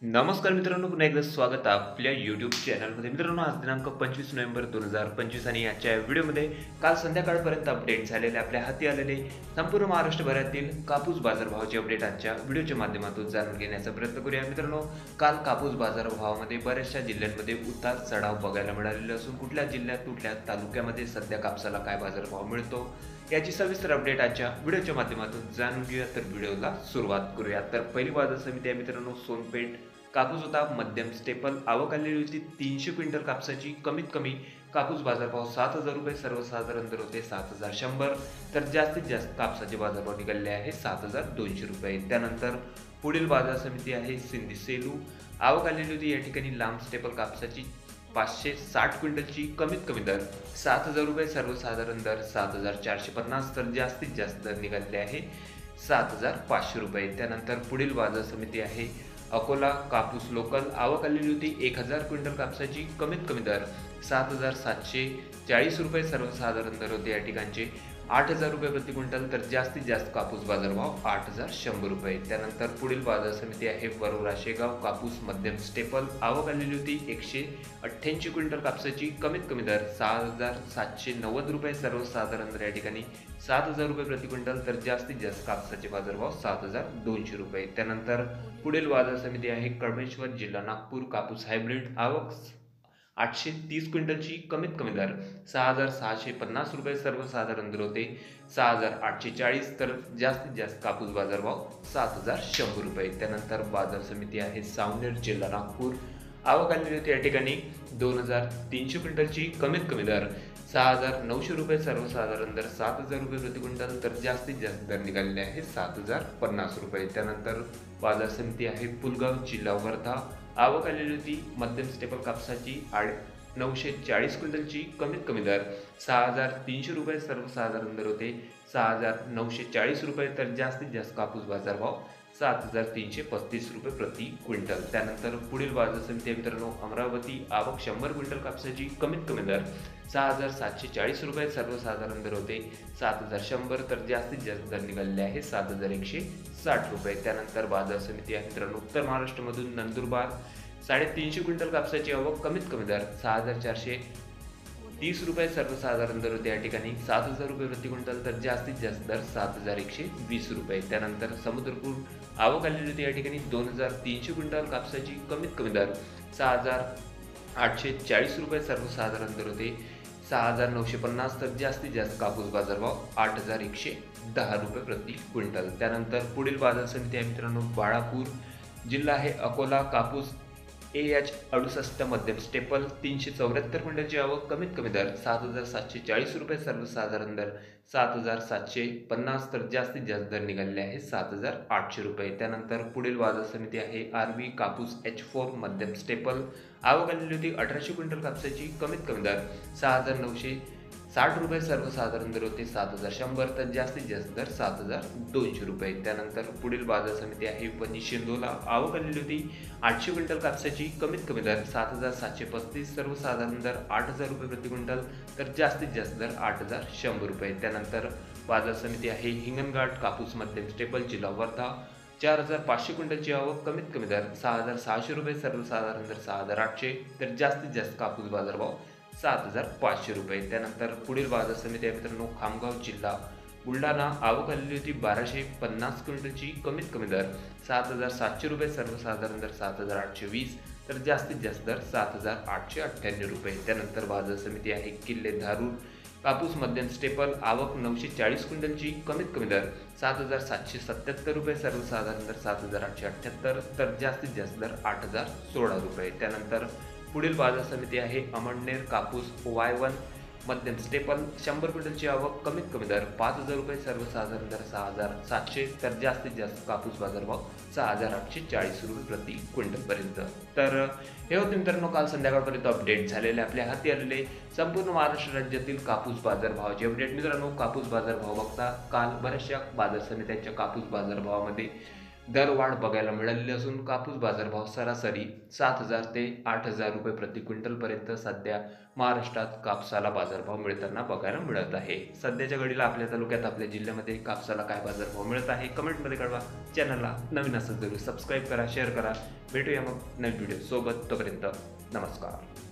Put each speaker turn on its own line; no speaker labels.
नमस्कार मित्रांनो, पुन्हा एकदा स्वागत आहे आपल्या YouTube चॅनलमध्ये. मित्रांनो, आज दिनांक 25 नोव्हेंबर 2025 आणि आजच्या व्हिडिओमध्ये काल संध्याकाळपर्यंत अपडेट झालेले आपल्या हाती आलेले संपूर्ण महाराष्ट्रभरातील कापूस बाजारभावाचे अपडेट आजच्या व्हिडिओच्या माध्यमातून जाणून घेण्याचा प्रयत्न करूया. मित्रांनो, काल कापूस बाजारभावामध्ये बऱ्याचशा जिल्ह्यांमध्ये उतार चढाव बघायला मिळालेले असून कुठल्या जिल्ह्यात कुठल्या तालुक्यामध्ये सध्या कापसाला काय बाजारभाव मिळतो याची सविस्तर अपडेट आजच्या व्हिडिओच्या माध्यमातून जाणून घेऊया. तर व्हिडिओला सुरुवात करूया. तर पहिली बाजार समिती आहे मित्रांनो सोनपेठ. कापूस होता मध्यम स्टेपल. आवक आलेली होती 300 क्विंटल कापसाची. कमीत कमी कापूस बाजारभाव 7,000 रुपये. सर्वसाधारण दर होते 7,100. तर जास्तीत जास्त कापसाचे बाजारभाव निघाले आहे 7,200 रुपये. त्यानंतर पुढील बाजार समिती आहे सिंधी सेलू. आवक आलेली होती या ठिकाणी लांब स्टेपल कापसाची 560 क्विंटलची. कमीत कमी दर 7,000 रुपये. सर्वसाधारण दर 7,450. तर जास्तीत जास्त दर निघाले आहे 7,500 रुपये. त्यानंतर पुढील बाजार समिती आहे अकोला कापूस लोकल. आवक आलेली होती 1,000 क्विंटल कापसाची. कमीत कमी दर 7,740 रुपये. सर्वसाधारण दर होते या ठिकाणचे 8,000 रुपये प्रति क्विंटल. तर जास्तीत जास्त कापूस बाजारभाव 8,100 रुपये. त्यानंतर पुढील बाजार समिती आहे वरोरा शेगाव. कापूस मध्यम स्टेपल. आवक आलेली होती 188 क्विंटल कापसाची. कमीत कमी दर 6,790 रुपये. सर्वसाधारण दर या ठिकाणी 7,000 रुपये प्रति क्विंटल. तर जास्तीत जास्त कापसाचे बाजारभाव 7,200 रुपये. त्यानंतर पुढील बाजार समिती आहे कळमेश्वर जिल्हा नागपूर. कापूस हायब्रिड. आवक 830 क्विंटलची. कमीत कमी दर 6,650 रुपये. सर्वसाधारण दर होते 6,840. तर जास्तीत जास्त कापूस बाजारभाव 7,100 रुपये. त्यानंतर बाजार समिती आहे सावनेर जिल्हा नागपूर. आवक आलेली होती या ठिकाणी 2,300 क्विंटलची. कमीत कमी दर 6,900 रुपये. सर्वसाधारण दर 7,000 रुपये प्रति क्विंटल. तर जास्तीत जास्त दर निघालेले आहे 7,050 रुपये. त्यानंतर बाजार समिती आहे पुलगाव जिल्हा वर्धा. आवक आलेली होती मध्यम स्टेपल कापसाची 940 क्विंटलची. कमीत कमी दर 6,300 रुपये. सर्वसाधारण दर होते 6,940 रुपये. तर जास्तीत जास्त कापूस बाजारभाव 7,335 रुपये प्रति क्विंटल. त्यानंतर पुढील बाजार समिती आहे मित्रांनो अमरावती. आवक 100 क्विंटल कापसाची. कमीत कमी दर 6,740 रुपये. सर्वसाधारण दर होते 7,100. तर जास्तीत जास्त दर निघालेले आहे 7,160 रुपये. त्यानंतर बाजार समिती आहे मित्रांनो उत्तर महाराष्ट्रामधून नंदुरबार. 350 क्विंटल कापसाची आवक. कमीत कमी दर 6,430 रुपये. सर्वसाधारण दर होते या ठिकाणी 7,000 रुपये प्रति क्विंटल. तर जास्तीत जास्त दर 7,120 रुपये. त्यानंतर समुद्रपूर. आवक आलेली होती या ठिकाणी 2,300 क्विंटल कापसाची. कमीत कमी दर 6,840 रुपये. सर्वसाधारण दर होते 6,950. तर जास्तीत जास्त कापूस बाजारभाव 8,110 रुपये प्रति क्विंटल. त्यानंतर पुढील बाजार समिती आहे मित्रांनो बाळापूर. जिल्हा आहे अकोला. कापूस AH 68 मध्यम स्टेपल 374 क्विंटलची आवक. कमीत कमी दर 7,740 रुपये. सर्वसाधारण दर 7,750. तर जास्तीत जास्त दर निघालेले आहे 7,800 रुपये. त्यानंतर पुढील बाजार समिती आहे RB कापूस H4 मध्यम स्टेपल. आवक आलेली होती 1,800 क्विंटल कापसाची. कमीत कमी दर 6,960 रुपये. सर्वसाधारण दर होते 7,100. तर जास्तीत जास्त दर 7,200 रुपये. त्यानंतर पुढील बाजार समिती आहे वनी शिंदोला. आवक आलेली होती 800 क्विंटल कापसाची. कमीत कमी दर 7,735. सर्वसाधारण दर 8,000 रुपये प्रति क्विंटल. तर जास्तीत जास्त दर 8,100 रुपये. त्यानंतर बाजार समिती आहे हिंगणघाट. कापूस मध्यम स्टेपल जिल्हा वर्धा. 4,500 क्विंटलची आवक. कमीत कमी दर 6,600 रुपये. सर्वसाधारण दर 6,800. तर जास्तीत जास्त कापूस बाजारभाव 7,500 रुपये. त्यानंतर पुढील बाजार समिती आहे मित्रांनो खामगाव जिल्हा बुलढाणा. आवक आलेली होती 1,250 क्विंटलची. कमीत कमी दर 7,700 रुपये. सर्वसाधारण दर 7,820. तर जास्तीत जास्त दर 7,898 रुपये. त्यानंतर बाजार समिती आहे किल्ले धारूर. कापूस मध्यम स्टेपल. आवक 940 क्विंटलची. कमीत कमी दर 7,777 रुपये. सर्वसाधारण दर 7,878. तर जास्तीत जास्त दर 8,016 रुपये. त्यानंतर पुढील बाजार समिती आहे अमळनेर. कापूस Y1 मध्यम स्टेपल 100 क्विंटलची आवक. कमीत कमी दर 5,000 रुपये. सर्वसाधारण दर 6,700. तर जास्तीत जास्त कापूस बाजारभाव 6,840 रुपये प्रति क्विंटलपर्यंत. तर हे होते मित्रांनो काल संध्याकाळपर्यंत अपडेट झालेले आपल्या हाती आलेले संपूर्ण महाराष्ट्र राज्यातील कापूस बाजारभावाचे अपडेट. मित्रांनो कापूस बाजारभाव बघता काल बऱ्याचशा बाजार समित्यांच्या कापूस बाजारभावामध्ये दरवाढ बघायला मिळालेली असून कापूस बाजारभाव सरासरी 7,000 ते 8,000 रुपये प्रति क्विंटलपर्यंत सध्या महाराष्ट्रात कापसाला बाजारभाव मिळताना बघायला मिळत आहे. सध्याच्या घडीला आपल्या तालुक्यात, आपल्या जिल्ह्यामध्ये कापसाला काय बाजारभाव मिळत आहे कमेंटमध्ये कळवा. चॅनलला नवीन असेल जरूर सबस्क्राईब करा, शेअर करा. भेटूया मग नवीन व्हिडिओ सोबत. तोपर्यंत नमस्कार.